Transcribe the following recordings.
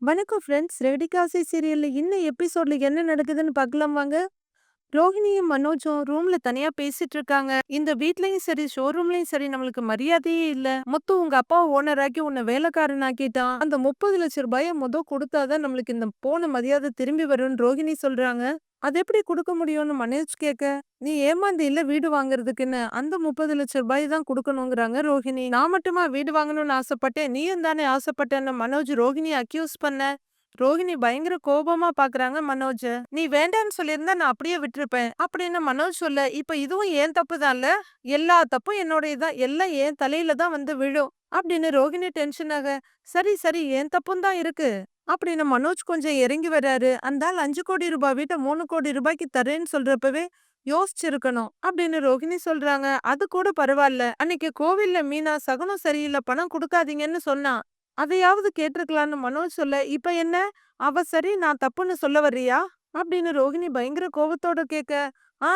வணக்கம் ஃப்ரெண்ட்ஸ். ரெடிகாசி சீரியல்ல இன்னும் எபிசோட்ல என்ன நடக்குதுன்னு பார்க்கலாம் வாங்க. ரோஹிணியும் மனோஜும் ரூம்ல தனியா பேசிட்டு இருக்காங்க. இந்த வீட்லயும் சரி ஷோரூம்லயும் சரி நம்மளுக்கு மரியாதையே இல்ல. முத்து உங்க அப்பா ஓனர் ஆக்கி உன்னை வேலைக்காரன் ஆக்கிட்டான். அந்த 30 லட்சம் ரூபாய கொடுத்தாதான் நம்மளுக்கு இந்த போன மரியாதை திரும்பி வரும்னு ரோஹிணி சொல்றாங்க. அது எப்படி கொடுக்க முடியும்னு மனோஜ் கேட்க, நீ ஏமாந்து இல்ல வீடு வாங்குறதுக்குன்னு அந்த 30 லட்சம் ரூபாய் தான் கொடுக்கணுங்கிறாங்க ரோஹிணி. நான் மட்டுமா வீடு வாங்கணும்னு ஆசைப்பட்டேன், நீயும் தானே ஆசைப்பட்டேன்னு மனோஜ் ரோஹிணி அக்யூஸ் பண்ண, ரோஹிணி பயங்கர கோபமா பாக்குறாங்க மனோஜ. நீ வேண்டான்னு சொல்லியிருந்தா நான் அப்படியே விட்டுருப்பேன் அப்படின்னு மனோஜ் சொல்ல, இப்ப இதுவும் ஏன் தப்பு தான்ல, எல்லா தப்பும் என்னோடயதான், எல்லாம் என் தலையில தான் வந்து விழும் அப்படின்னு ரோஹிணி டென்ஷன் ஆக, சரி சரி என் தப்பும் தான் இருக்கு அப்படின்னு மனோஜ் கொஞ்சம் இறங்கி வர்றாரு. அந்த ஆள் 5 கோடி ரூபாய் வீட்டை 3 கோடி ரூபாய்க்கு தரேன்னு சொல்றப்பவே யோசிச்சிருக்கணும் அப்படின்னு ரோஹிணி சொல்றாங்க. அது கூட பரவாயில்ல, அன்னைக்கு கோவில்ல மீனா சகுனம் சரியில்லை பணம் கொடுக்காதீங்கன்னு சொன்னா, அதையாவது கேட்டிருக்கலான்னு மனோஜ் சொல்ல, இப்ப என்ன அவ சரி நான் தப்புன்னு சொல்ல வர்றியா அப்படின்னு ரோஹிணி பயங்கர கோவத்தோட கேட்க, ஆ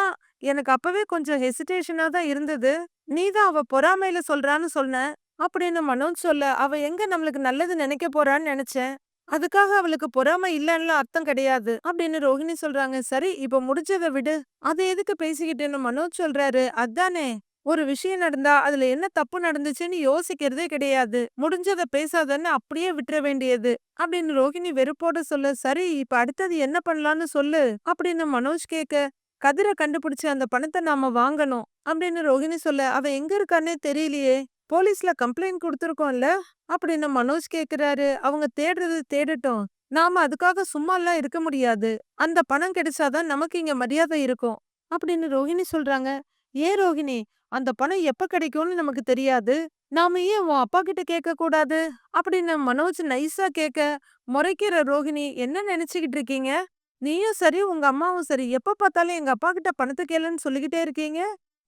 எனக்கு அப்பவே கொஞ்சம் ஹெசிடேஷனா தான் இருந்தது, நீதான் அவ பொறாமையில சொல்றான்னு சொன்ன அப்படின்னு மனோஜ் சொல்ல, அவ எங்க நம்மளுக்கு நல்லது நினைக்க போறான்னு நினைச்சேன், அதுக்காக அவளுக்கு பொறாமை இல்லன்னு அர்த்தம் கிடையாது அப்படின்னு ரோஹிணி சொல்றாங்க. சரி இப்ப முடிஞ்சதை விடு, அதை எதுக்கு பேசிக்கிட்டேன்னு மனோஜ் சொல்றாரு. அதானே, ஒரு விஷயம் நடந்தா அதுல என்ன தப்பு நடந்துச்சுன்னு யோசிக்கிறதே கிடையாது, முடிஞ்சதை பேசாதன்னு அப்படியே விட்டுற வேண்டியது அப்படின்னு ரோஹிணி வெறுப்போட சொல்ல, சரி இப்ப அடுத்தது என்ன பண்ணலான்னு சொல்லு அப்படின்னு மனோஜ் கேட்க, கதிரை கண்டுபிடிச்சு அந்த பணத்தை நாம வாங்கணும் அப்படின்னு ரோஹிணி சொல்ல, அவ எங்க இருக்கான்னே தெரியலையே, போலீஸ்ல கம்ப்ளைண்ட் கொடுத்துருக்கோம்ல அப்படின்னு மனோஜ் கேக்குறாரு. அவங்க தேடுறது தேடட்டும், நாம அதுக்காக சும்மா எல்லாம் இருக்க முடியாது, அந்த பணம் கிடைச்சாதான் நமக்கு இங்க மரியாதை இருக்கும் அப்படின்னு ரோஹிணி சொல்றாங்க. ஏன் ரோஹிணி, அந்த பணம் எப்ப கிடைக்கும்னு நமக்கு தெரியாது, நாம ஏன் உன் அப்பா கிட்ட கேட்க கூடாது அப்படின்னு மனோஜ் நைஸா கேட்க, முறைக்கிற ரோஹிணி, என்ன நினைச்சுக்கிட்டு இருக்கீங்க, நீயும் சரி உங்க அம்மாவும் சரி எப்ப பார்த்தாலும் எங்க அப்பா கிட்ட பணத்தை கேளுன்னு சொல்லிக்கிட்டே இருக்கீங்க,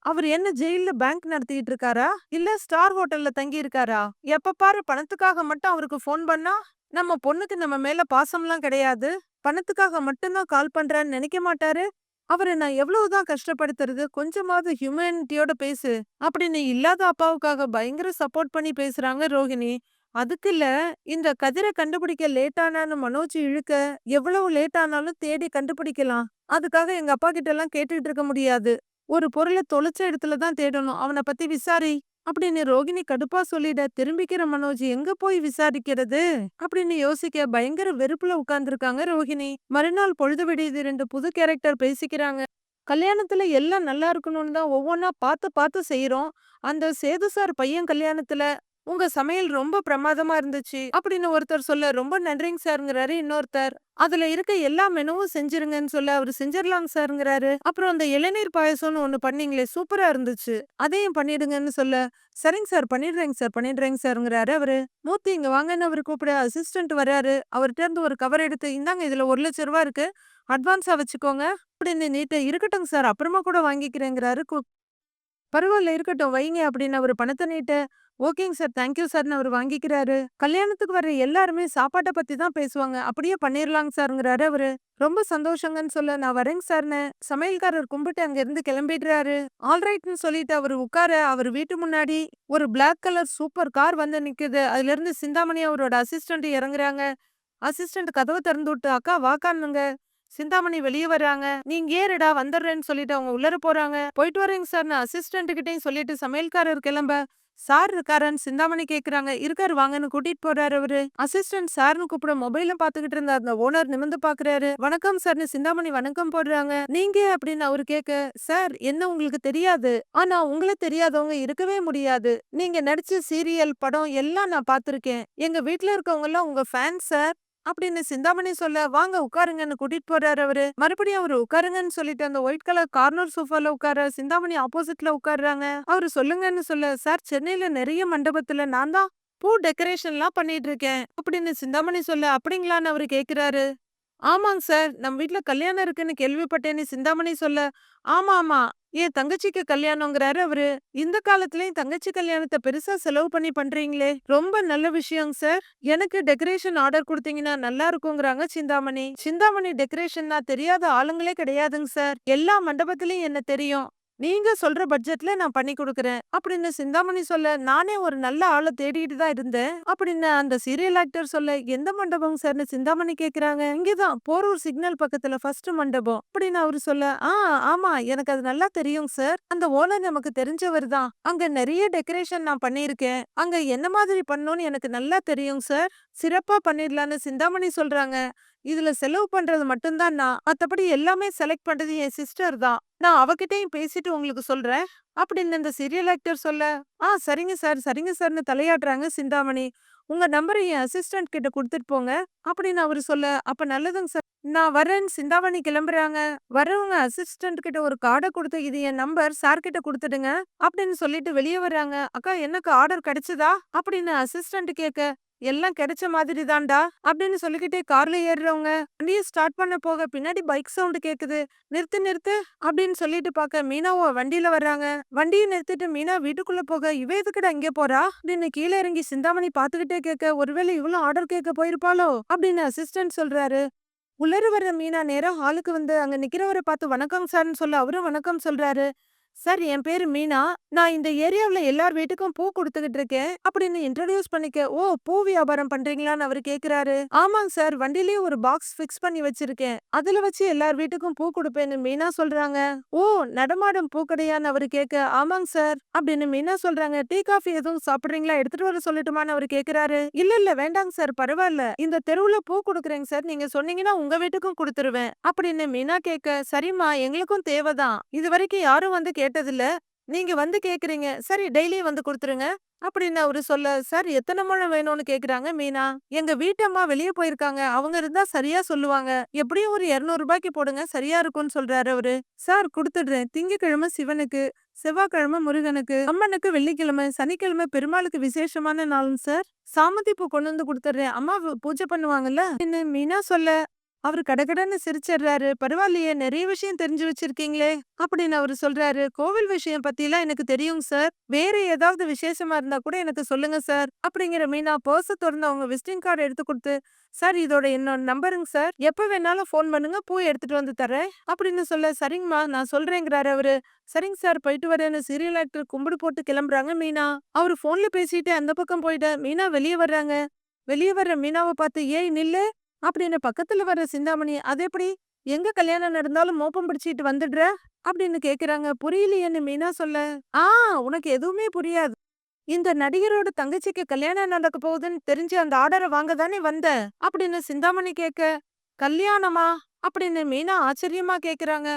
அவர் என்ன ஜெயில்ல பேங்க் நடத்திட்டு இருக்காரா இல்ல ஸ்டார் ஹோட்டல்ல தங்கி இருக்காரா, எப்ப பாரு பணத்துக்காக மட்டும் அவருக்கு ஃபோன் பண்ணா, நம்ம பொண்ணுக்கு நம்ம மேல பாசம்லாம் கிடையாது, பணத்துக்காக மட்டும்தான் கால் பண்றான்னு நினைக்க மாட்டாரு, அவரை நான் எவ்வளவுதான் கஷ்டப்படுத்துறது, கொஞ்சமாவது ஹியூமனிட்டியோட பேசு அப்படின்னு இல்லாத அப்பாவுக்காக பயங்கர சப்போர்ட் பண்ணி பேசுறாங்க ரோஹிணி. அதுக்கு இல்ல, இந்த கதிரை கண்டுபிடிக்க லேட் ஆனான்னு மனோஜ் இழுக்க, எவ்வளவு லேட் ஆனாலும் தேடி கண்டுபிடிக்கலாம், அதுக்காக எங்க அப்பா கிட்ட எல்லாம் கேட்டுட்டு இருக்க முடியாது, ஒரு பொருளை தொலைச்ச இடத்துல தான் தேடணும், அவனை பத்தி விசாரி அப்படின்னு ரோகிணி கடுப்பா சொல்லிட, திரும்பிக்கிற மனோஜ் எங்க போய் விசாரிக்கிறது அப்படின்னு யோசிக்க பயங்கர வெறுப்புல உட்கார்ந்துருக்காங்க ரோஹிணி. மறுநாள் பொழுது விடியுது, 2 புது கேரக்டர் பேசிக்கிறாங்க. கல்யாணத்துல எல்லாம் நல்லா இருக்கணும்னு தான் ஒவ்வொன்னா பார்த்து பார்த்து செய்யறோம். அந்த சேது சார் பையன் கல்யாணத்துல உங்க சமையல் ரொம்ப பிரமாதமா இருந்துச்சு அப்படின்னு ஒருத்தர் சொல்ல, ரொம்ப நன்றிங்க சார்ங்கிறாரு இன்னொருத்தர். அதுல இருக்க எல்லா மெனுவும் செஞ்சிருங்கன்னு சொல்ல, அவரு செஞ்சிடலாங்க சார்ங்கிறாரு. அப்புறம் அந்த இளநீர் பாயசம்னு ஒண்ணு பண்ணீங்களே சூப்பரா இருந்துச்சு, அதையும் பண்ணிடுங்கன்னு சொல்ல, சரிங்க சார் பண்ணிடுறேங்க சார் பண்ணிடுறேங்க சார்ங்கிறாரு அவரு. மூர்த்தி இங்க வாங்கன்னு அவரு கூப்பிட அசிஸ்டன்ட் வராரு. அவர்கிட்ட இருந்து ஒரு கவர் எடுத்து, இந்தாங்க இதுல 1 லட்சம் ரூபாய் இருக்கு, அட்வான்ஸா வச்சுக்கோங்க அப்படின்னு நீட்ட, இருக்கட்டும் சார் அப்புறமா கூட வாங்கிக்கிறேங்கிறாரு. பரவாயில்ல இருக்கட்டும் வைங்க அப்படின்னு அவரு பணத்தை நீட்ட, ஓகேங்க சார் தேங்க்யூ சார்னு அவர் வாங்கிக்கிறாரு. கல்யாணத்துக்கு வர்ற எல்லாருமே சாப்பாட்டை பத்தி தான் பேசுவாங்க, அப்படியே பண்ணிரலாங்க சார்ங்கிறாரு அவரு. ரொம்ப சந்தோஷங்கன்னு சொல்ல, நான் வரேங்க சார்னு சமையல்காரர் கும்பிட்டு அங்க இருந்து கிளம்பிடுறாரு. ஆல்ரைட்னு சொல்லிட்டு அவரு உட்கார, அவர் வீட்டு முன்னாடி ஒரு பிளாக் கலர் சூப்பர் கார் வந்து நிக்குது. அதுல இருந்து சிந்தாமணி அவரோட அசிஸ்டன்ட் இறங்குறாங்க. அசிஸ்டன்ட் கதவை திறந்து விட்டு, அக்கா வாக்கானுங்க. சிந்தாமணி வெளியே வர்றாங்க. நீங்க ஏறுடா வந்துடுறேன்னு சொல்லிட்டு அவங்க உள்ளர போறாங்க. போயிட்டு வரேங்க சார்னு அசிஸ்டன்ட் கிட்டையும் சொல்லிட்டு சமையல்காரர் கிளம்ப, சார் இருக்காரான்னு சிந்தாமணி கேக்குறாங்க. இருக்காரு வாங்கன்னு கூட்டிட்டு போறாரு அவரு. அசிஸ்டன்ட் சார்னு கூப்பிட மொபைல பாத்துக்கிட்டு இருந்த அந்த ஓனர் நிமிந்து பாக்குறாரு. வணக்கம் சார்னு சிந்தாமணி வணக்கம் போடுறாங்க. நீங்க அப்படின்னு அவரு கேட்க, சார் என்ன உங்களுக்கு தெரியாது, ஆனா உங்களை தெரியாதவங்க இருக்கவே முடியாது, நீங்க நடிச்ச சீரியல் படம் எல்லாம் நான் பாத்திருக்கேன், எங்க வீட்டுல இருக்கவங்க எல்லாம் உங்க ஃபேன் சார் அப்படின்னு சிந்தாமணி சொல்ல, வாங்க உட்காருங்கன்னு கூட்டிட்டு போறாரு அவரு. மறுபடியும் அவரு உட்காருங்கன்னு சொல்லிட்டு அந்த ஒயிட் கலர் கார்னர் சோஃபால உட்கார, சிந்தாமணி ஆப்போசிட்ல உட்காருறாங்க. அவரு சொல்லுங்கன்னு சொல்ல, சார் சென்னையில நிறைய மண்டபத்துல நான் தான் பூ டெக்கரேஷன்லாம் பண்ணிட்டு இருக்கேன் அப்படின்னு சிந்தாமணி சொல்ல, அப்படிங்களான்னு அவரு கேக்குறாரு. ஆமாங்க சார், நம்ம வீட்ல கல்யாணம் இருக்குன்னு கேள்விப்பட்டேன்னு சிந்தாமணி சொல்ல, ஆமா ஆமா என் தங்கச்சிக்கு கல்யாணங்கிறாரு அவரு. இந்த காலத்துலயும் தங்கச்சி கல்யாணத்தை பெருசா செலவு பண்ணி பண்றீங்களே, ரொம்ப நல்ல விஷயங்க சார், எனக்கு டெக்கரேஷன் ஆர்டர் கொடுத்தீங்கன்னா நல்லா இருக்குங்கிறாங்க சிந்தாமணி. சிந்தாமணி டெக்கரேஷன்னா தெரியாத ஆளுங்களே கிடையாதுங்க சார், எல்லா மண்டபத்திலயும் என்ன தெரியும், நீங்க சொல்ற பட்ஜெட்ல நான் பண்ணி குடுக்குறேன் அப்படின்னு சிந்தாமணி சொல்ல, நானே ஒரு நல்ல ஆள தேடிட்டு தான் இருந்தேன் அப்படின்னு அந்த சீரியல் ஆக்டர் சொல்ல, எந்த மண்டபம் சார்னு சிந்தாமணி கேக்குறாங்க. இங்கதான் போரூர் சிக்னல் பக்கத்துல ஃபர்ஸ்ட் மண்டபம் அப்படின்னு அவரு சொல்ல, ஆமா எனக்கு அது நல்லா தெரியும் சார். அந்த ஓனர் நமக்கு தெரிஞ்சவர் தான். அங்க நிறைய டெக்கரேஷன் நான் பண்ணியிருக்கேன். அங்க என்ன மாதிரி பண்ணணும்னு எனக்கு நல்லா தெரியும் சார். சிறப்பா பண்ணிடலான்னு சிந்தாமணி சொல்றாங்க. இதுல செலவு பண்றது மட்டும்தான் நான். மத்தபடி எல்லாமே செலக்ட் பண்றது என் சிஸ்டர் தான். நான் அவகிட்டயும் பேசிட்டு உங்களுக்கு சொல்றேன். அப்படின்னு இந்த சீரியல் ஆக்டர் சொல்ல, சரிங்க சார், சரிங்க சார்ன்னு தலையாட்டுறாங்க சிந்தாமணி. உங்க நம்பரை என் அசிஸ்டன்ட் கிட்ட குடுத்துட்டு போங்க அப்படின்னு அவரு சொல்ல, அப்ப நல்லதுங்க சார். நான் வரேன்னு சிந்தாமணி கிளம்புறாங்க. வரவங்க அசிஸ்டன்ட் கிட்ட ஒரு கார்ட குடுத்து, இது என் நம்பர் சார் கிட்ட குடுத்துடுங்க அப்படின்னு சொல்லிட்டு வெளியே வர்றாங்க. அக்கா எனக்கு ஆர்டர் கிடைச்சதா அப்படின்னு அசிஸ்டன்ட் கேட்க, எல்லாம் கிடைச்ச மாதிரி தான்டா அப்படின்னு சொல்லிக்கிட்டே கார்ல ஏறுறவங்க வண்டியை ஸ்டார்ட் பண்ண போக பின்னாடி பைக் சவுண்ட் கேக்குது. நிறுத்து நிறுத்து அப்படின்னு சொல்லிட்டு பார்க்க மீனாவோ வண்டியில வர்றாங்க. வண்டியை நிறுத்திட்டு மீனா வீட்டுக்குள்ள போக, இவ எதுக்குடா இங்க போறா அப்படின்னு கீழே இறங்கி சிந்தாமணி பாத்துக்கிட்டே கேட்க, ஒருவேளை இவளும் ஆர்டர் கேட்க போயிருப்பாளோ அப்படின்னு அசிஸ்டன்ட் சொல்றாரு. உள்ளர வர்ற மீனா நேரா ஹாலுக்கு வந்து அங்க நிக்கிறவரை பார்த்து வணக்கம் சார்ன்னு சொல்ல, அவரும் வணக்கம் சொல்றாரு. சார் என் பேரு மீனா. நான் இந்த ஏரியாவுல எல்லார் வீட்டுக்கும் பூ குடுத்துக்கிட்டு இருக்கேன் அப்படின்னு இன்ட்ரோடியூஸ் பண்ணிக்க, ஓ பூ வியாபாரம் பண்றீங்களான்னு அவரு கேக்குறாரு. ஆமாங்க சார், வண்டியிலேயே ஒரு பாக்ஸ் ஃபிக்ஸ் பண்ணி வச்சிருக்கேன். அதுல வச்சு எல்லார் வீட்டுக்கும் பூ கொடுப்பேன்னு மீனா சொல்றாங்க. ஓ நடமாடும் பூக்கடையான்னு அவரு கேட்க, ஆமாங்க சார் அப்படின்னு மீனா சொல்றாங்க. டீ காஃபி எதுவும் சாப்பிடுறீங்களா, எடுத்துட்டு வர சொல்லட்டுமான்னு அவரு கேக்குறாரு. இல்ல இல்ல வேண்டாங்க சார், பரவாயில்ல. இந்த தெருவுல பூ கொடுக்குறேங்க சார், நீங்க சொன்னீங்கன்னா உங்க வீட்டுக்கும் கொடுத்துருவேன் அப்படின்னு மீனா கேட்க, சரிம்மா எங்களுக்கும் தேவைதான். இது வரைக்கும் யாரும் வந்து கேட்டதில்ல. நீங்க வந்து கேக்குறீங்க. சரி டெய்லியும் வந்து குடுத்துருங்க அப்படின்னு அவரு சொல்ல, சார் எத்தனை முழம் வேணும்னு கேக்குறாங்க மீனா. எங்க வீட்டம்மா வெளிய போயிருக்காங்க. அவங்க இருந்தா சரியா சொல்லுவாங்க. எப்படியும் ஒரு 200 ரூபாய்க்கு போடுங்க, சரியா இருக்கும்னு சொல்றாரு அவரு. சார் குடுத்துடுறேன். திங்கட்கிழமை சிவனுக்கு, செவ்வாய்க்கிழமை முருகனுக்கு, அம்மனுக்கு வெள்ளிக்கிழமை, சனிக்கிழமை பெருமாளுக்கு விசேஷமான நாளுங்க சார். சாமந்தி பூ கொண்டு வந்து குடுத்துடுறேன். அம்மா பூஜை பண்ணுவாங்கல்ல மீனா சொல்ல, அவரு கடகடன்னு சிரிச்சிடுறாரு. பரவாயில்லையே, நிறைய விஷயம் தெரிஞ்சு வச்சிருக்கீங்களே அப்படின்னு அவரு சொல்றாரு. கோவில் விஷயம் பத்திலாம் எனக்கு தெரியும் சார். வேற ஏதாவது விசேஷமா இருந்தா கூட எனக்கு சொல்லுங்க சார் அப்படிங்கிற மீனா பர்ஸ திறந்து அவங்க விசிட்டிங் கார்டு எடுத்து கொடுத்து, சார் இதோட என்னோட நம்பருங்க சார். எப்ப வேணாலும் ஃபோன் பண்ணுங்க, பூ எடுத்துட்டு வந்து தரேன் அப்படின்னு சொல்ல, சரிங்கம்மா நான் சொல்றேங்கிறாரு அவரு. சரிங்க சார் போயிட்டு வரேன்னு சீரியல் ஆக்டர் கும்பிடு போட்டு கிளம்புறாங்க மீனா. அவரு போன்ல பேசிட்டு அந்த பக்கம் போயிட்ட மீனா வெளியே வர்றாங்க. வெளியே வர்ற மீனாவை பார்த்து, ஏய் நில்லு அப்படின்னு பக்கத்துல வர்ற சிந்தாமணி, அது எப்படி எங்க கல்யாணம் நடந்தாலும் மோப்பம் பிடிச்சிட்டு வந்துடுற அப்படின்னு கேக்குறாங்க. புரியலையேன்னு மீனா சொல்ல, ஆ உனக்கு எதுவுமே புரியாது. இந்த நடிகரோட தங்கச்சிக்கு கல்யாணம் நடக்க போகுதுன்னு தெரிஞ்சு அந்த ஆர்டரை வாங்க தானே வந்த அப்படின்னு சிந்தாமணி கேட்க, கல்யாணமா அப்படின்னு மீனா ஆச்சரியமா கேக்குறாங்க.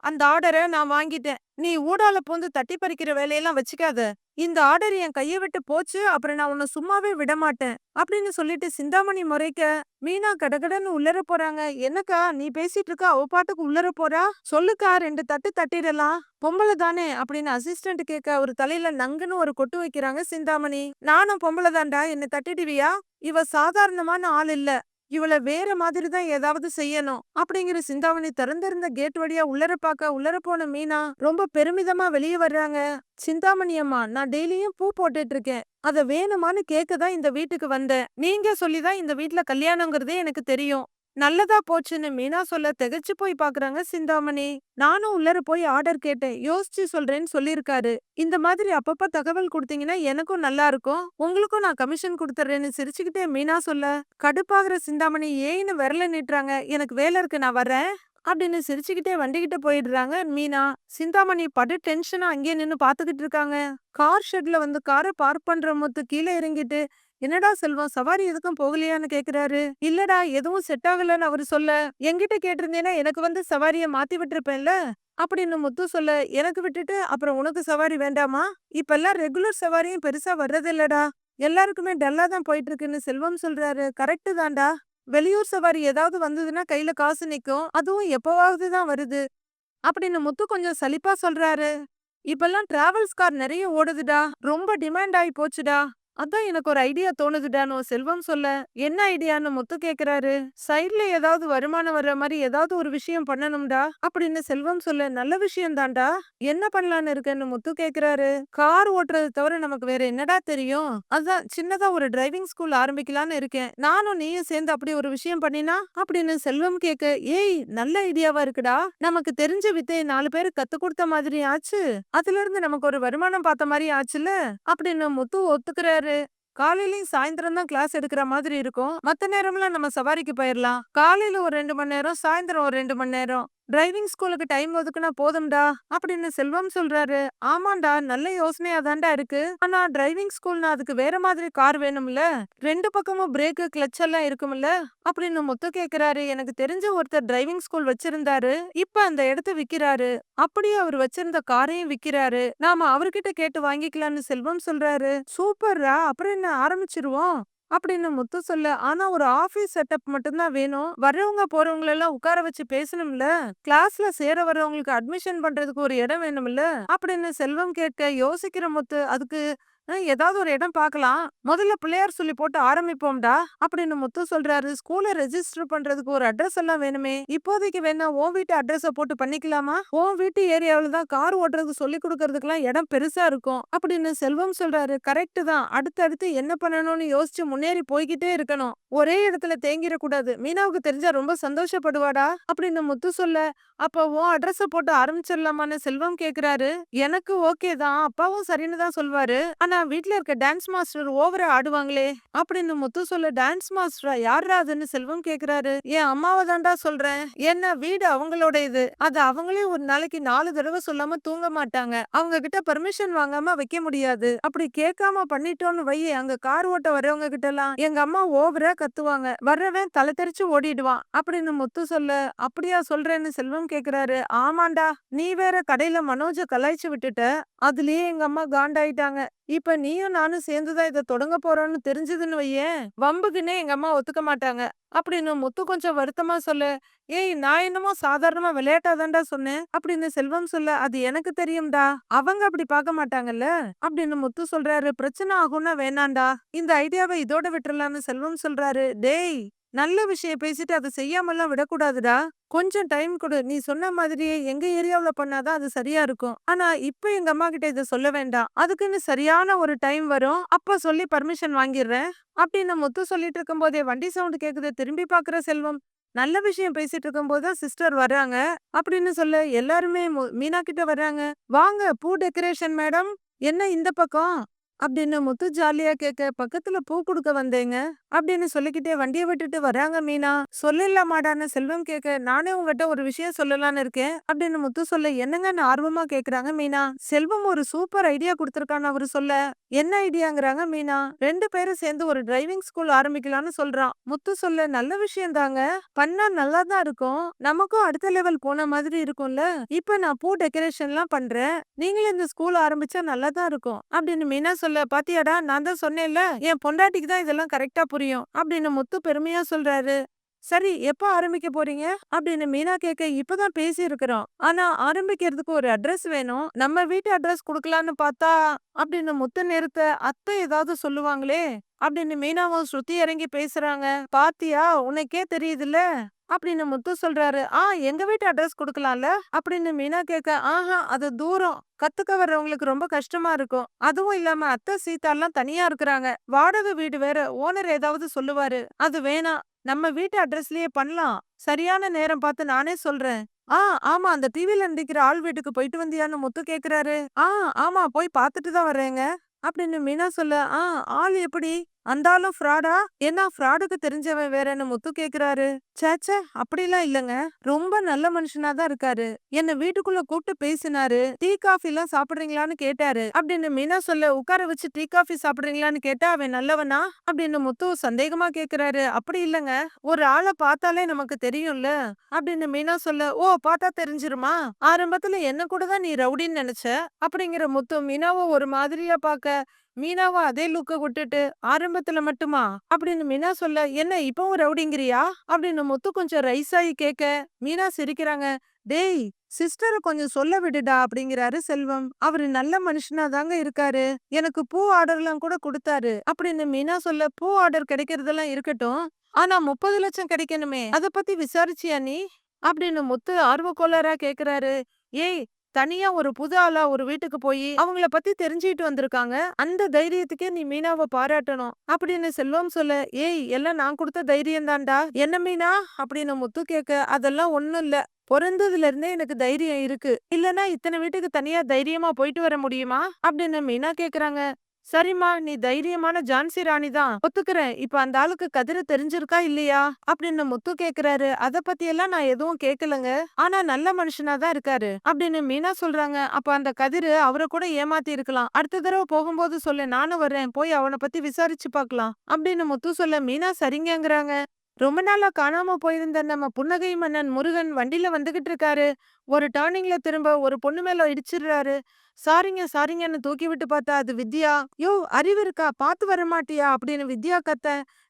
அந்த ஆர்டரை நான் வாங்கிட்டேன். நீ ஊடால பூந்து தட்டி பறிக்கிற வேலையெல்லாம் வச்சுக்காத. இந்த ஆர்டர் என் கைய விட்டு போச்சு, அப்புறம் நான் உன்னை சும்மாவே விட மாட்டேன் அப்படின்னு சொல்லிட்டு சிந்தாமணி முறைக்க, மீனா கடகடன்னு உள்ளர போறாங்க. என்னக்கா நீ பேசிட்டு இருக்க, அவ பாட்டுக்கு உள்ளர போறா. சொல்லுக்கா 2 தட்டு தட்டிடலாம், பொம்பளை தானே அப்படின்னு அசிஸ்டன்ட் கேட்க, ஒரு தலையில நங்குன்னு ஒரு கொட்டு வைக்கிறாங்க சிந்தாமணி. நானும் பொம்பளை தான்டா, என்ன தட்டிடுவியா? இவ சாதாரணமான ஆள் இல்ல. இவள வேற மாதிரி தான் ஏதாவது செய்யணும் அப்படிங்கிற சிந்தாமணி திறந்திருந்த கேட் வழியா உள்ளர பாக்க, உள்ளர போன மீனா ரொம்ப பெருமிதமா வெளியே வர்றாங்க. சிந்தாமணி அம்மா, நான் டெய்லியும் பூ போட்டுட்டு இருக்கேன். அத வேணுமான்னு கேட்க தான் இந்த வீட்டுக்கு வந்தேன். நீங்க சொல்லிதான் இந்த வீட்ல கல்யாணங்கிறதே எனக்கு தெரியும். நல்லதா போச்சுன்னு மீனா சொல்ல திகைச்சு போய் பாக்குறாங்க சிந்தாமணி. நானும் உள்ளர போய் ஆர்டர் கேட்டேன். யோசிச்சு சொல்றேன்னு சொல்லிருக்காரு. இந்த மாதிரி அப்பப்ப தகவல் கொடுத்தீங்கன்னா எனக்கும் நல்லா இருக்கும். உங்களுக்கும் நான் கமிஷன் கொடுத்துறேன்னு சிரிச்சுக்கிட்டே மீனா சொல்ல, கடுப்பாகிற சிந்தாமணி ஏன்னு விரல நீட்டுறாங்க. எனக்கு வேலை இருக்கு, நான் வரேன் அப்படின்னு சிரிச்சுக்கிட்டே வண்டிகிட்ட போயிடுறாங்க மீனா. சிந்தாமணி படு டென்ஷனா அங்கேயே நின்னு பாத்துக்கிட்டு இருக்காங்க. கார் ஷெட்ல வந்து காரை பார்க் பண்ற முத்து கீழே இறங்கிட்டு, என்னடா செல்வம் சவாரி எதுக்கும் போகலையான்னு கேக்குறாரு. இல்லடா எதுவும் செட் ஆகலன்னு அவரு சொல்ல, என்கிட்ட கேட்டிருந்தேன்னா எனக்கு வந்து சவாரிய மாத்தி விட்டுருப்பேன்ல அப்படின்னு முத்து சொல்ல, எனக்கு விட்டுட்டு அப்புறம் உனக்கு சவாரி வேண்டாமா? இப்பெல்லாம் ரெகுலர் சவாரியும் பெருசா வர்றதில்லடா, எல்லாருக்குமே டல்லா தான் போயிட்டு இருக்குன்னு செல்வம் சொல்றாரு. கரெக்டு தான்டா. வெளியூர் சவாரி ஏதாவது வந்ததுன்னா கையில காசு நிக்கும், அதுவும் எப்பவாவது தான் வருது அப்படின்னு முத்து கொஞ்சம் சலிப்பா சொல்றாரு. இப்பெல்லாம் டிராவல்ஸ் கார் நிறைய ஓடுதுடா, ரொம்ப டிமாண்ட் ஆகி போச்சுடா அதான் எனக்கு ஒரு ஐடியா தோணுதுடான்னு செல்வம் சொல்ல, என்ன ஐடியான்னு முத்து கேக்குறாரு. சைடுல ஏதாவது வருமானம் வர்ற மாரி ஏதாவது ஒரு விஷயம் பண்ணணும்டா அப்படின்னு செல்வம் சொல்ல, நல்ல விஷயம் தான்டா. என்ன பண்ணலான்னு இருக்கேன்னு முத்து கேக்குறாரு. கார் ஓட்டுறது தவிர நமக்கு வேற என்னடா தெரியும்? அதான் சின்னதா ஒரு டிரைவிங் ஸ்கூல் ஆரம்பிக்கலான்னு இருக்கேன். நானும் நீயும் சேர்ந்து அப்படி ஒரு விஷயம் பண்ணினா அப்படின்னு செல்வம் கேட்க, ஏய் நல்ல ஐடியாவா இருக்குடா. நமக்கு தெரிஞ்ச வித்தைய 4 பேருக்கு கத்து கொடுத்த மாதிரி ஆச்சு. அதுல இருந்து நமக்கு ஒரு வருமானம் பார்த்த மாதிரி ஆச்சுல அப்படின்னு முத்து ஒத்துக்கிறாரு. காலையிலயும் சாயந்தரம் தான் கிளாஸ் எடுக்கிற மாதிரி இருக்கும். மத்த நேரம்லாம் நம்ம சவாரிக்கு போயிரலாம். காலையில ஒரு 2 மணி நேரம், சாயந்தரம் ஒரு 2 மணி நேரம். டிரைவிங் ஸ்கூலுக்கு டைம் ஒதுக்குனா போதும்டா அப்படின்னு செல்வம் சொல்றாரு. ஆமாண்டா, நல்ல யோசனையா தான்டா இருக்கு. ஆனா டிரைவிங் ஸ்கூல்னா அதுக்கு வேற மாதிரி கார் வேணும்ல. 2 பக்கமும் பிரேக், கிளட்ச் எல்லாம் இருக்கும்ல அப்படின்னு முத்து கேக்குறாரு. எனக்கு தெரிஞ்ச ஒருத்தர் டிரைவிங் ஸ்கூல் வச்சிருந்தாரு. இப்ப அந்த இடத்த விக்கிறாரு. அப்படியே அவர் வச்சிருந்த காரையும் விக்கிறாரு. நாம அவர்கிட்ட கேட்டு வாங்கிக்கலாம்னு செல்வம் சொல்றாரு. சூப்பர்ரா, அப்புறம் என்ன ஆரம்பிச்சிருவோம் அப்படின்னு முத்து சொல்ல, ஆனா ஒரு ஆபீஸ் செட்டப் மட்டும்தான் வேணும். வர்றவங்க போறவங்க எல்லாம் உட்கார வச்சு பேசணும்ல. கிளாஸ்ல சேர வர்றவங்களுக்கு அட்மிஷன் பண்றதுக்கு ஒரு இடம் வேணும்ல அப்படின்னு செல்வம் கேட்க, யோசிக்கிற முத்து அதுக்கு ஏதாவது ஒரு இடம் பார்க்கலாம். முதல்ல பிள்ளையார் சொல்லி போட்டு ஆரம்பிப்போம்டா அப்படின்னு முத்து சொல்றாரு. ஸ்கூல்ல ரெஜிஸ்டர் பண்றதுக்கு ஒரு அட்ரஸ் எல்லாம் வேணுமே. இப்போதைக்கு வேணா உன் வீட்டு அட்ரஸ போட்டு பண்ணிக்கலாமா? உன் வீட்டு ஏரியாவில தான் கார் ஓட்டுறது சொல்லி கொடுக்கறதுக்கெல்லாம் இடம் பெருசா இருக்கும் அப்படின்னு செல்வம் சொல்றாரு. கரெக்ட் தான். அடுத்தடுத்து என்ன பண்ணணும்னு யோசிச்சு முன்னேறி போய்கிட்டே இருக்கணும். ஒரே இடத்துல தேங்கிடக்கூடாது. மீனாவுக்கு தெரிஞ்சா ரொம்ப சந்தோஷப்படுவாடா அப்படின்னு முத்து சொல்ல, அப்ப உன் அட்ரஸ போட்டு ஆரம்பிச்சிடலாமான்னு செல்வம் கேக்குறாரு. எனக்கு ஓகே தான், அப்பாவும் சரின்னு தான் சொல்வாரு. ஆனா வீட்ல இருக்க டான்ஸ் மாஸ்டர் ஓவரா ஆடுவாங்களே அப்படின்னு முத்து சொல்ல, டான்ஸ் மாஸ்டரா யாரா அதுன்னு செல்வம் கேக்குறாரு. என் அம்மாவை தான்டா சொல்றேன். என்ன வீடு அவங்களோட இது. அது அவங்களே ஒரு நாளைக்கு 4 தடவை சொல்லாம தூங்க மாட்டாங்க. அவங்க கிட்ட பெர்மிஷன் வாங்காம வைக்க முடியாது. அப்படி கேட்காம பண்ணிட்டோன்னு வை, அங்க கார் ஓட்ட வரவங்க கிட்ட எல்லாம் எங்க அம்மா ஓவரா கத்துவாங்க. வர்றவன் தலை தெறிச்சு ஓடிடுவான் அப்படின்னு முத்து சொல்ல, அப்படியா சொல்றேன்னு செல்வம் கேக்குறாரு. ஆமாண்டா, நீ வேற கடையில மனோஜ கலாய்ச்சு விட்டுட்ட. அதுலயே எங்க அம்மா காண்டாயிட்டாங்க. இப்ப நீயும் நானும் சேர்ந்துதான் இதை தொடங்க போறோம்னு தெரிஞ்சதுன்னு வையேன், வம்புக்குன்னே எங்க அம்மா ஒத்துக்க மாட்டாங்க அப்படின்னு முத்து கொஞ்சம் வருத்தமா சொல்ல, ஏய் நான் என்னமோ சாதாரணமா விளையாட்டாதான்டா சொன்னேன் அப்படின்னு செல்வம் சொல்ல, அது எனக்கு தெரியும்டா, அவங்க அப்படி பார்க்க மாட்டாங்கல்ல அப்படின்னு முத்து சொல்றாரு. பிரச்சனை ஆகும்னா வேணாண்டா, இந்த ஐடியாவை இதோட விட்டுறலாம்னு செல்வம் சொல்றாரு. டேய், நல்ல விஷயம் பேசிட்டு அதை செய்யாமலாம் விடக்கூடாதுடா. கொஞ்சம் டைம் கொடு. நீ சொன்ன மாதிரியே எங்க ஏரியாவுல பண்ணாதான் அது சரியா இருக்கும். ஆனா இப்ப எங்க அம்மா கிட்ட இதை சொல்ல வேண்டாம். அதுக்குன்னு சரியான ஒரு டைம் வரும். அப்ப சொல்லி பர்மிஷன் வாங்கிடுறேன் அப்படின்னு முத்து சொல்லிட்டு இருக்கும் போதே வண்டி சவுண்ட் கேக்குது. திரும்பி பாக்குற செல்வம், நல்ல விஷயம் பேசிட்டு இருக்கும் போதுதான் சிஸ்டர் வர்றாங்க அப்படின்னு சொல்ல, எல்லாருமே மீனா கிட்ட வர்றாங்க. வாங்க, பூ டெக்கரேஷன் மேடம், என்ன இந்த பக்கம் அப்படின்னு முத்து ஜாலியா கேட்க, பக்கத்துல பூ குடுக்க வந்தேங்க அப்படின்னு சொல்லிக்கிட்டே வண்டியை விட்டுட்டு வராங்க மீனா. சொல்லலாமாடான்னு செல்வம் கேட்க, நானே உங்ககிட்ட ஒரு விஷயம் சொல்லலான்னு இருக்கேன் அப்படின்னு முத்து சொல்ல, என்னங்கன்னு ஆர்வமா கேக்குறாங்க மீனா. செல்வம் ஒரு சூப்பர் ஐடியா கொடுத்திருக்கான்னு அவரு சொல்ல, என்ன ஐடியாங்கிறாங்க மீனா. 2 பேரும் சேர்ந்து ஒரு டிரைவிங் ஸ்கூல் ஆரம்பிக்கலாம்னு சொல்றான். முத்து சொல்ல, நல்ல விஷயம் தாங்க, பண்ணா நல்லா தான் இருக்கும். நமக்கும் அடுத்த லெவல் போன மாதிரி இருக்கும்ல. இப்ப நான் பூ டெக்கரேஷன் எல்லாம் பண்றேன், நீங்களும் இந்த ஸ்கூல் ஆரம்பிச்சா நல்லா தான் இருக்கும் அப்படின்னு மீனா சொல்ல, பாத்தியாடா நான் தான் சொன்னேன்ல, என் பொண்டாட்டிக்கு தான் இதெல்லாம் கரெக்டா புரியும் அப்படின்னு முத்து பெருமையா சொல்றாரு. சரி, எப்ப ஆரம்பிக்க போறீங்க அப்படின்னு மீனா கேட்க, இப்பதான் பேசி இருக்கிறோம். ஆனா ஆரம்பிக்கிறதுக்கு ஒரு அட்ரஸ் வேணும். நம்ம வீட்டு அட்ரஸ் குடுக்கலான்னு பார்த்தா அப்படின்னு முத்து நிறுத்த, அத்தை ஏதாவது சொல்லுவாங்களே அப்படின்னு மீனாவும் ஸ்ருதி இறங்கி பேசுறாங்க. பாத்தியா, உனக்கே தெரியுதுல்ல அப்படின்னு முத்து சொல்றாரு. எங்க வீட்டு அட்ரஸ் குடுக்கலாம்ல அப்படின்னு மீனா கேட்க, ஆஹா அது தூரம், கத்துக்க வர்றவங்களுக்கு ரொம்ப கஷ்டமா இருக்கும். அதுவும் இல்லாம அத்தை சீதா எல்லாம் தனியா இருக்கிறாங்க. வாடகை வீடு வேற, ஓனர் ஏதாவது சொல்லுவாரு. அது வேணாம், நம்ம வீட்டு அட்ரஸ்லயே பண்ணலாம். சரியான நேரம் பார்த்து நானே சொல்றேன். ஆமா, அந்த டிவில நடிக்கிற ஆள் வீட்டுக்கு போயிட்டு வந்தியான்னு முத்து கேக்குறாரு. ஆமா, போய் பார்த்துட்டு தான் வர்றேங்க அப்படின்னு மீனா சொல்ல, ஆள் எப்படி, அந்த ஆளும் ஃப்ராடா, ஏன்னா ஃப்ராடுக்கு தெரிஞ்சவன் வேறன்னு முத்து கேக்குறாரு. சேச்சே, அப்படிலாம் இல்லங்க, ரொம்ப நல்ல மனுஷனா தான் இருக்காரு. என்ன வீட்டுக்குள்ள கூப்பிட்டு பேசினாரு. டீ காஃபி எல்லாம் சாப்பிடுறீங்களான்னு கேட்டாரு அப்படின்னு மீனா சொல்ல, உட்கார வச்சு டீ காஃபி சாப்பிடுறீங்களான்னு கேட்டா அவன் நல்லவனா அப்படின்னு முத்து சந்தேகமா கேக்குறாரு. அப்படி இல்லங்க, ஒரு ஆளை பார்த்தாலே நமக்கு தெரியும்ல அப்படின்னு மீனா சொல்ல, ஓ பார்த்தா தெரிஞ்சிருமா, ஆரம்பத்துல என்ன கூட தான் நீ ரவுடின்னு நினைச்ச அப்படிங்கிற முத்து மீனாவை ஒரு மாதிரியா பாக்க, மீனாவும் அதே லுக்க விட்டுட்டு, ஆரம்பத்துல மட்டுமா அப்படின்னு மீனா சொல்ல, என்ன இப்பவும் ரவுடிங்கிறியா அப்படின்னு முத்து கொஞ்சம் ரைஸ் ஆகி கேட்க, மீனா சிரிக்கிறாங்க. டேய், சிஸ்டர கொஞ்சம் சொல்ல விடுடா அப்படிங்கிறாரு செல்வம். அவரு நல்ல மனுஷனா தாங்க இருக்காரு. எனக்கு பூ ஆர்டர்லாம் கூட குடுத்தாரு. அப்படின்னு மீனா சொல்ல, பூ ஆர்டர் கிடைக்கிறதெல்லாம் இருக்கட்டும். ஆனா 30,00,000 கிடைக்கணுமே. அத பத்தி விசாரிச்சியா நீ? அப்படின்னு முத்து ஆர்வக்கோளாரா கேக்குறாரு. ஏய், தனியா ஒரு புது ஆளா ஒரு வீட்டுக்கு போயி அவங்கள பத்தி தெரிஞ்சுக்கிட்டு வந்திருக்காங்க. அந்த தைரியத்துக்கே நீ மீனாவ பாராட்டணும். அப்படின்னு செல்வம் சொல்ல, ஏய் எல்லாம் நான் குடுத்த தைரியம் தான்டா. என்ன மீனா? அப்படின்னு முத்து கேட்க, அதெல்லாம் ஒண்ணும் இல்ல. பொறந்ததுல இருந்தே எனக்கு தைரியம் இருக்கு. இல்லன்னா இத்தனை வீட்டுக்கு தனியா தைரியமா போயிட்டு வர முடியுமா? அப்படின்னு மீனா கேக்குறாங்க. சரிம்மா, நீ தைரியமான ஜான்சி ராணி தான். ஒத்துக்கிறேன். இப்ப அந்த ஆளுக்கு கதிர தெரிஞ்சிருக்கா இல்லையா? அப்படின்னு முத்து கேக்குறாரு. அத பத்தி எல்லாம் நான் எதுவும் கேட்கலங்க. ஆனா நல்ல மனுஷனா தான் இருக்காரு. அப்படின்னு மீனா சொல்றாங்க. அப்ப அந்த கதிரு அவர கூட ஏமாத்தி இருக்கலாம். அடுத்த தடவ போகும்போது சொல்லு, நானும் வரேன். போய் அவன பத்தி விசாரிச்சு பார்க்கலாம். அப்படின்னு முத்து சொல்ல மீனா சரிங்கங்கறாங்க. ரொம்ப நாளா காணாம போயிருந்த நம்ம புன்னகை மன்னன் முருகன் வண்டியில வந்துகிட்டு இருக்காரு. ஒரு டர்னிங்ல திரும்ப ஒரு பொண்ணு மேல இடிச்சிடுறாரு. சாரிங்க சாரிங்கன்னு தூக்கி விட்டு பார்த்தா அது வித்யா. யோ, அறிவு இருக்கா? பார்த்து வர மாட்டியா? அப்படின்னு வித்யா கத்த,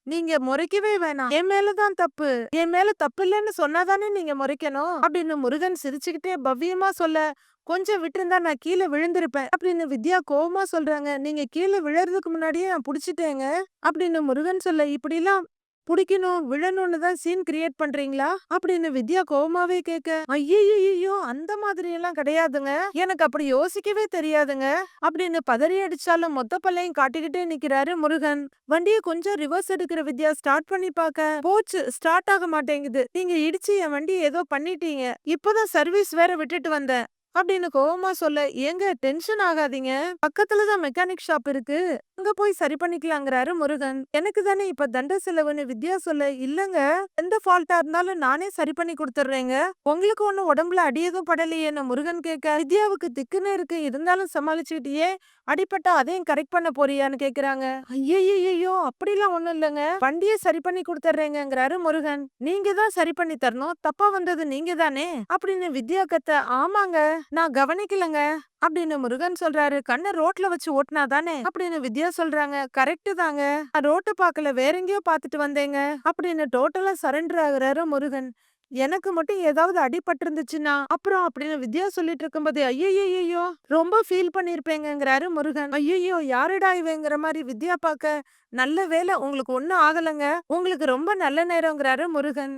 நீங்க முறைக்கவே வேணாம். என் மேலதான் தப்பு. என் மேல தப்பு இல்லைன்னு சொன்னாதானே நீங்க முறைக்கணும். அப்படின்னு முருகன் சிரிச்சுக்கிட்டே பவ்யமா சொல்ல, கொஞ்சம் விட்டிருந்தா நான் கீழே விழுந்திருப்பேன் அப்படின்னு வித்யா கோவமா சொல்றாங்க. நீங்க கீழே விழறதுக்கு முன்னாடியே நான் புடிச்சிட்டேங்க அப்படின்னு முருகன் சொல்ல, இப்படிலாம் புடிக்கணும், விழணும்னு தான் சீன் கிரியேட் பண்றீங்களா? அப்படின்னு வித்யா கோவமாவே கேட்க, ஐயையோ அந்த மாதிரி எல்லாம் கிடையாதுங்க. எனக்கு அப்படி யோசிக்கவே தெரியாதுங்க. அப்படின்னு பதறி அடிச்சாலும் மொத்த பல்லையும் காட்டிக்கிட்டே நிக்கிறாரு முருகன். வண்டியை கொஞ்சம் ரிவர்ஸ் எடுக்கிற வித்யா ஸ்டார்ட் பண்ணி பார்க்க, போச்சு, ஸ்டார்ட் ஆக மாட்டேங்குது. நீங்க இடிச்சு என் வண்டியை ஏதோ பண்ணிட்டீங்க. இப்பதான் சர்வீஸ் வேற விட்டுட்டு வந்தேன் அப்படின்னு கோவமா சொல்ல, ஏங்க டென்ஷன் ஆகாதீங்க. பக்கத்துல தான் மெக்கானிக் ஷாப் இருக்கு. அங்க போய் சரி பண்ணிக்கலாங்கிறாரு முருகன். எனக்கு தானே இப்ப தண்ட செலவுன்னு வித்யா சொல்ல, இல்லங்க, எந்த ஃபால்ட்டா இருந்தாலும் நானே சரி பண்ணி கொடுத்துட்றேங்க. உங்களுக்கு ஒண்ணும் உடம்புல அடி எதுவும் படலையேன்னு முருகன் கேட்க, வித்யாவுக்கு திக்குன்னு இருக்கு. இருந்தாலும் சமாளிச்சுக்கிட்டே, அடிபட்டா அதையும் கரெக்ட் பண்ண போறியான்னு கேக்குறாங்க. ஐயையோ, அப்படிலாம் ஒண்ணும் இல்லங்க. வண்டியை சரி பண்ணி கொடுத்துட்றேங்கிறாரு முருகன். நீங்க தான் சரி பண்ணி தரணும். தப்பா வந்தது நீங்க தானே அப்படின்னு வித்யா கத்த, ஆமாங்க, நான் கவனிக்கலங்க அப்படின்னு முருகன் சொல்றாரு. கண்ணை ரோட்ல வச்சு ஓட்டுனா தானே அப்படின்னு வித்யா சொல்றாங்க. கரெக்ட் தாங்க, நான் ரோட்ட பாக்கல, வேற எங்கேயோ பாத்துட்டு வந்தேங்க அப்படின்னு டோட்டலா சரண்டர் ஆகுறாரு முருகன். எனக்கு மட்டும் ஏதாவது அடிபட்டிருந்துச்சுன்னா அப்புறம் அப்படின்னு வித்யா சொல்லிட்டு இருக்கும்போது, ஐயையோ ரொம்ப ஃபீல் பண்ணிருப்பேங்கிறாரு முருகன். ஐயையோ, யாருடா இவங்கிற மாதிரி வித்யா பாக்க, நல்ல வேளை உங்களுக்கு ஒண்ணும் ஆகலங்க, உங்களுக்கு ரொம்ப நல்ல நேரம்ங்கிறாரு முருகன்.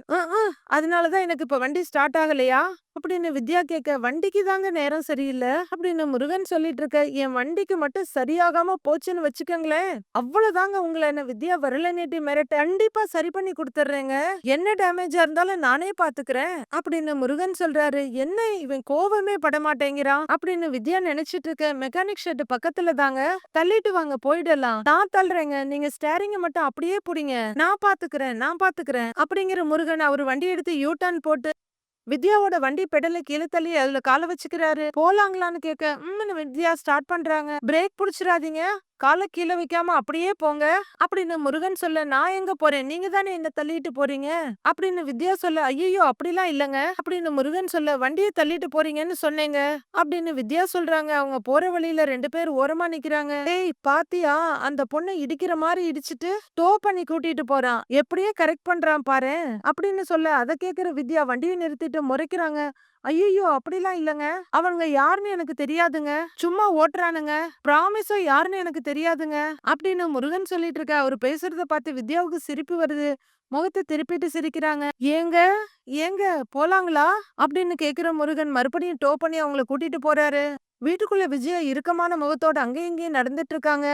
அதனாலதான் எனக்கு இப்ப வண்டி ஸ்டார்ட் ஆகலையா அப்படின்னு வித்யா கேட்க, வண்டிக்கு தாங்க நேரம் சரியில்லை அப்படின்னு முருகன் சொல்லிட்டு இருக்க, என் வண்டிக்கு மட்டும் சரியாகாம போச்சுன்னு வச்சுக்கோங்களேன், அவ்வளவுதாங்க உங்களை என்ன வித்யா வரல நீட்டி மிரட்ட, கண்டிப்பா சரி பண்ணி கொடுத்துட்றேங்க. என்ன டேமேஜா இருந்தாலும் நானே பாத்துக்கிறேன் அப்படின்னு முருகன் சொல்றாரு. என்ன இவன் கோவமே படமாட்டேங்கிறான் அப்படின்னு வித்யா நினைச்சிட்டு இருக்க, மெக்கானிக் ஷெட் பக்கத்துல தாங்க, தள்ளிட்டு வாங்க போயிடலாம். நான் தள்ளுறேங்க, நீங்க ஸ்டேரிங்க மட்டும் அப்படியே புடிங்க, நான் பாத்துக்கிறேன் அப்படிங்கிற முருகன் அவர் வண்டி எடுத்து யூ டர்ன் போட்டு வித்யாவோட வண்டி பெடல கீழே தள்ளி அதுல கால வச்சுக்கிறாரு. போலாங்களான்னு கேட்க, வித்யா ஸ்டார்ட் பண்றாங்க. பிரேக் புடிச்சிடாதீங்க, கால கீழே வைக்காம அப்படியே போங்க அப்படின்னு முருகன் சொல்ல, நான் எங்க போறேன், நீங்க தானே என்ன தள்ளிட்டு போறீங்க அப்படின்னு வித்யா சொல்ல, ஐயோ அப்படிலாம் இல்லங்க அப்படின்னு முருகன் சொல்ல, வண்டியை தள்ளிட்டு போறீங்கன்னு சொன்னேங்க அப்படின்னு வித்யா சொல்றாங்க. அவங்க போற வழியில 2 பேர் ஓரமா நிக்கிறாங்க. ஏய் பாத்தியா, அந்த பொண்ணை இடிக்கிற மாதிரி இடிச்சிட்டு டோ பண்ணி கூட்டிட்டு போறான், எப்படியே கரெக்ட் பண்றான் பாரு அப்படின்னு சொல்ல, அதை கேக்குற வித்யா வண்டியை நிறுத்திட்டு முறைக்கிறாங்க. ஐயோ அப்படிலாம் இல்லங்க, அவங்க யாருன்னு எனக்கு தெரியாதுங்க, சும்மா ஓட்டுறானுங்க, ப்ராமிஸும் யாருன்னு எனக்கு தெரியாதுங்க அப்படின்னு முருகன் சொல்லிட்டு இருக்க. அவரு பேசுறத பார்த்து வித்யாவுக்கு சிரிப்பு வருது. முகத்தை திருப்பிட்டு சிரிக்கிறாங்க. ஏங்க ஏங்க போலாங்களா அப்படின்னு கேக்குற முருகன் மறுபடியும் டோ பண்ணி அவங்கள கூட்டிட்டு போறாரு. வீட்டுக்குள்ள விஜயா இறுக்கமான முகத்தோட அங்கேயும் இங்கேயும் நடந்துட்டு இருக்காங்க.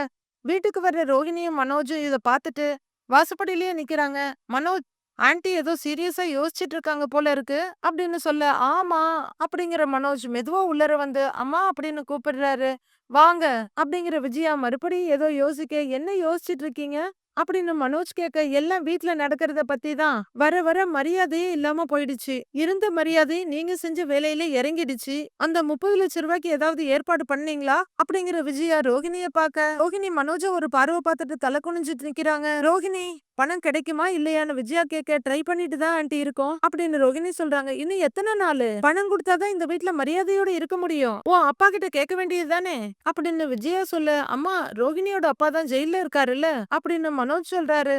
வீட்டுக்கு வர்ற ரோஹிணியும் மனோஜும் இத பார்த்துட்டு வாசப்படியிலேயே நிக்கிறாங்க. மனோஜ், ஆன்ட்டி ஏதோ சீரியஸா யோசிச்சுட்டு இருக்காங்க போல இருக்கு அப்படின்னு சொல்ல, ஆமா அப்படிங்கிற மனோஜ் மெதுவா உள்ளர வந்து அம்மா அப்படின்னு கூப்பிடுறாரு. வாங்க அப்படிங்கிற விஜயா மறுபடியும் ஏதோ யோசிக்க, என்ன யோசிச்சுட்டு இருக்கீங்க அப்படின்னு மனோஜ் கேட்க, எல்லாம் வீட்ல நடக்கிறத பத்தி தான். வர வர மரியாதையே இல்லாம போயிடுச்சு. இருந்த மரியாதை நீங்க செஞ்ச வேலையில இறங்கிடுச்சு. அந்த 30 லட்சம் ரூபாய்க்கு ஏதாவது ஏற்பாடு பண்ணீங்களா அப்படிங்கிற விஜயா ரோகிணிய பாக்க, ரோகிணி மனோஜ ஒரு பார்வை பார்த்துட்டு தலை குனிஞ்சிட்டு நிக்கிறாங்க. ரோகிணி, பணம் கிடைக்குமா இல்லையான்னு விஜயா கேட்க, ட்ரை பண்ணிட்டு தான் ஆண்டி இருக்கோம் அப்படின்னு ரோகிணி சொல்றாங்க. இன்னும் எத்தனை நாள் பணம் கொடுத்தாதான் இந்த வீட்ல மரியாதையோட இருக்க முடியும், ஓ அப்பா கிட்ட கேட்க வேண்டியது தானே அப்படின்னு விஜயா சொல்ல, அம்மா ரோகிணியோட அப்பா தான் ஜெயில இருக்காருல்ல அப்படின்னு மனோஜ் சொல்றாரு.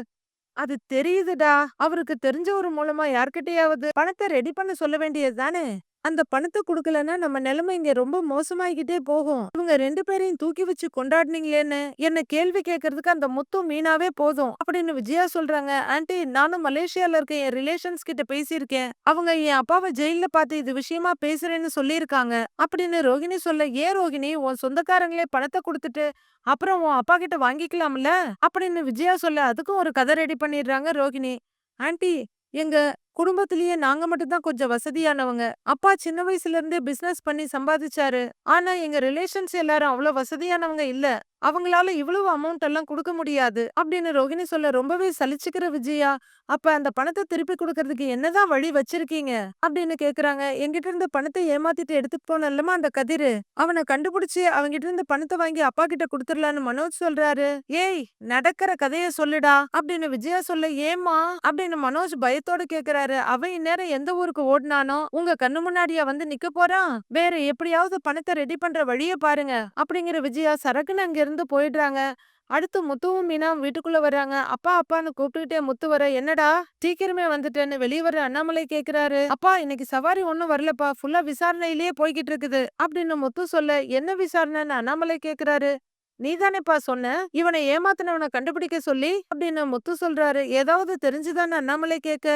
அது தெரியுதுடா, அவருக்கு தெரிஞ்சவர் மூலமா யார்கிட்டயாவது பணத்தை ரெடி பண்ண சொல்ல வேண்டியது தானே, அந்த பணத்த குடுக்கலன்னா நம்ம நிலைமை இங்க ரொம்ப மோசமாயிக்கிட்டே போகும். இவங்க 2 பேரையும் தூக்கி வச்சு கொண்டாடுனீங்களேன்னு என்ன கேள்வி கேட்கறதுக்கு அந்த முத்தும் மீனாவே போதும் அப்படின்னு விஜயா சொல்றாங்க. ஆன்ட்டி, நானும் மலேசியால இருக்க என் ரிலேஷன்ஸ் கிட்ட பேசியிருக்கேன். அவங்க என் அப்பாவை ஜெயில்ல பார்த்து இது விஷயமா பேசுறேன்னு சொல்லியிருக்காங்க அப்படின்னு ரோகிணி சொல்ல, ஏன் ரோகிணி, உன் சொந்தக்காரங்களே பணத்தை கொடுத்துட்டு அப்புறம் உன் அப்பா கிட்ட வாங்கிக்கலாம்ல அப்படின்னு விஜயா சொல்ல, அதுக்கும் ஒரு கதை ரெடி பண்ணிடுறாங்க ரோகிணி. ஆன்ட்டி, எங்க குடும்பத்திலேயே நாங்க மட்டும் தான் கொஞ்சம் வசதியானவங்க. அப்பா சின்ன வயசுல இருந்தே பிசினஸ் பண்ணி சம்பாதிச்சாரு. ஆனா எங்க ரிலேஷன்ஸ் எல்லாரும் அவ்வளவு வசதியானவங்க இல்ல. அவங்களால இவ்வளவு அமௌண்ட் எல்லாம் கொடுக்க முடியாது அப்படின்னு ரோகிணி சொல்ல, ரொம்பவே சலிச்சுக்கிற விஜயா, அப்ப அந்த பணத்தை திருப்பி கொடுக்கறதுக்கு என்னதான் வழி வச்சிருக்கீங்க அப்படின்னு கேக்குறாங்க. என்கிட்ட இருந்து பணத்தை ஏமாத்திட்டு எடுத்துட்டு போனல்லமா அந்த கதிரு, அவனை கண்டுபிடிச்சு அவங்கிட்ட இருந்து பணத்தை வாங்கி அப்பா கிட்ட கொடுத்துடலான்னு மனோஜ் சொல்றாரு. ஏய், நடக்கிற கதைய சொல்லுடா அப்படின்னு விஜயா சொல்ல, ஏமா அப்படின்னு மனோஜ் பயத்தோட கேக்குறாரு. அவன் இந்நேரம் எந்த ஊருக்கு ஓடுனானோ, உங்க கண்ணு முன்னாடியா வந்து நிக்க போறான்? வேற எப்படியாவது பணத்தை ரெடி பண்ற வழிய பாருங்க அப்படிங்கிற விஜயா சரக்குன்னு அங்க இருந்து போயிடுறாங்க. அடுத்து முத்துவும் மீனாவும் வீட்டுக்குள்ள வர்றாங்க. அப்பா அப்பான்னு கூப்பிட்டுக்கிட்டே முத்து வர, என்னடா சீக்கிரமே வந்துட்டேன்னு வெளியே வர அண்ணாமலை கேக்குறாரு. அப்பா, இன்னைக்கு சவாரி ஒண்ணும் வரலப்பா, ஃபுல்லா விசாரணையிலேயே போய்கிட்டு இருக்குது அப்படின்னு முத்து சொல்ல, என்ன விசாரணைன்னு அண்ணாமலை கேக்குறாரு. நீதானேப்பா சொன்ன இவனை ஏமாத்தினவனை கண்டுபிடிக்க சொல்லி அப்படின்னு முத்து சொல்றாரு. ஏதாவது தெரிஞ்சுதானே அண்ணாமலை கேட்க,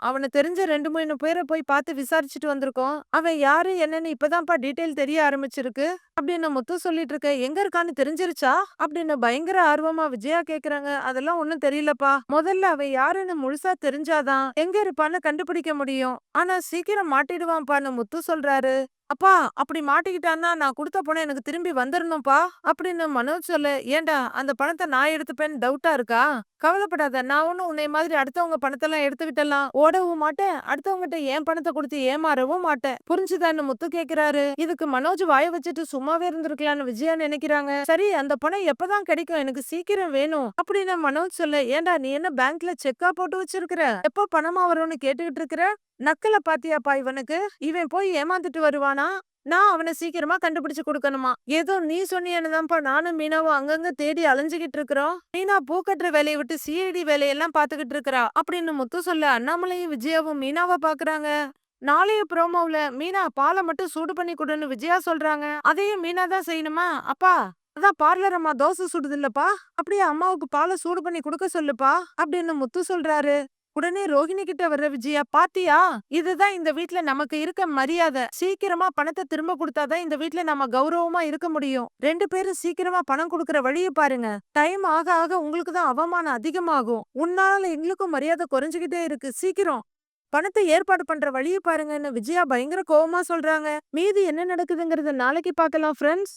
அவனை தெரிஞ்ச 2 3 பேரை போய் பார்த்து விசாரிச்சுட்டு வந்திருக்கோம். அவன் யாரு என்னன்னு இப்பதான்ப்பா டீட்டெயில் தெரிய ஆரம்பிச்சிருக்கு அப்படின்னு முத்து சொல்லிட்டு இருக்க. எங்க இருக்கான்னு தெரிஞ்சிருச்சா அப்படின்னு பயங்கர ஆர்வமா விஜயா கேக்குறாங்க. அதெல்லாம் ஒண்ணும் தெரியலப்பா, முதல்ல அவன் யாருன்னு முழுசா தெரிஞ்சாதான் எங்க இருப்பான்னு கண்டுபிடிக்க முடியும். ஆனா சீக்கிரம் மாட்டிடுவான்ப்பான்னு முத்து சொல்றாரு. அப்பா, அப்படி மாட்டிக்கிட்டான்னா நான் கொடுத்த பணம் எனக்கு திரும்பி வந்துடணும்ப்பா அப்படின்னு மனோஜ் சொல்ல, ஏண்டா அந்த பணத்தை நான் எடுத்துப்பேன்னு டவுட்டா இருக்கா? கவலைப்படாத, நான் ஒண்ணும் உன்னை மாதிரி அடுத்தவங்க பணத்தெல்லாம் எடுத்துக்கிட்டலாம் ஓடவும் மாட்டேன், அடுத்தவங்ககிட்ட என் பணத்தை கொடுத்து ஏமாறவும் மாட்டேன், புரிஞ்சுதான்னு முத்து கேக்குறாரு. இதுக்கு மனோஜ் வாய வச்சுட்டு சும்மாவே இருந்திருக்கலாம்னு விஜயா நினைக்கிறாங்க. சரி, அந்த பணம் எப்பதான் கிடைக்கும், எனக்கு சீக்கிரம் வேணும் அப்படின்னு மனோஜ் சொல்ல, ஏண்டா நீ என்ன பேங்க்ல செக்கா போட்டு வச்சிருக்கிற, எப்ப பணமா வரும்னு கேட்டுக்கிட்டு இருக்கிற? நக்கல பாத்தியாப்பா இவனுக்கு, இவன் போய் ஏமாந்துட்டு வருவானா? நான் அவனை சீக்கிரமா கண்டுபிடிச்சு கொடுக்கணுமா? ஏதோ நீ சொன்னியானுதான்ப்பா நானும் மீனாவும் அங்கங்க தேடி அலைஞ்சுகிட்டு இருக்கிறோம். மீனா பூ கட்டுற வேலையை விட்டு சிஐடி வேலையெல்லாம் பாத்துக்கிட்டு இருக்கிறா அப்படின்னு முத்து சொல்ல, அண்ணாமலையும் விஜயாவும் மீனாவை பாக்குறாங்க. நாளைய ப்ரோமோவுல மீனா பாலை மட்டும் சூடு பண்ணி கொடுன்னு விஜயா சொல்றாங்க. அதையும் மீனா தான் செய்யணுமா? அப்பா, அதான் பார்லர் அம்மா தோசை சுடுது இல்லப்பா, அப்படியே அம்மாவுக்கு பாலை சூடு பண்ணி கொடுக்க சொல்லுப்பா அப்படின்னு முத்து சொல்றாரு. உடனே ரோகிணி கிட்ட வர்ற விஜயா, பாத்தியா, இதுதான் இந்த வீட்ல நமக்கு இருக்க மரியாதை. சீக்கிரமா பணத்தை திரும்ப கொடுத்தாதான் இந்த வீட்ல நம்ம கௌரவமா இருக்க முடியும். 2 பேரும் சீக்கிரமா பணம் கொடுக்கற வழிய பாருங்க. டைம் ஆக ஆக உங்களுக்கு தான் அவமானம் அதிகமாகும். உன்னால எங்களுக்கும் மரியாதை குறைஞ்சுகிட்டே இருக்கு. சீக்கிரம் பணத்தை ஏற்பாடு பண்ற வழிய பாருங்கன்னு விஜயா பயங்கர கோவமா சொல்றாங்க. மீதி என்ன நடக்குதுங்கறத நாளைக்கு பார்க்கலாம் ஃப்ரெண்ட்ஸ்.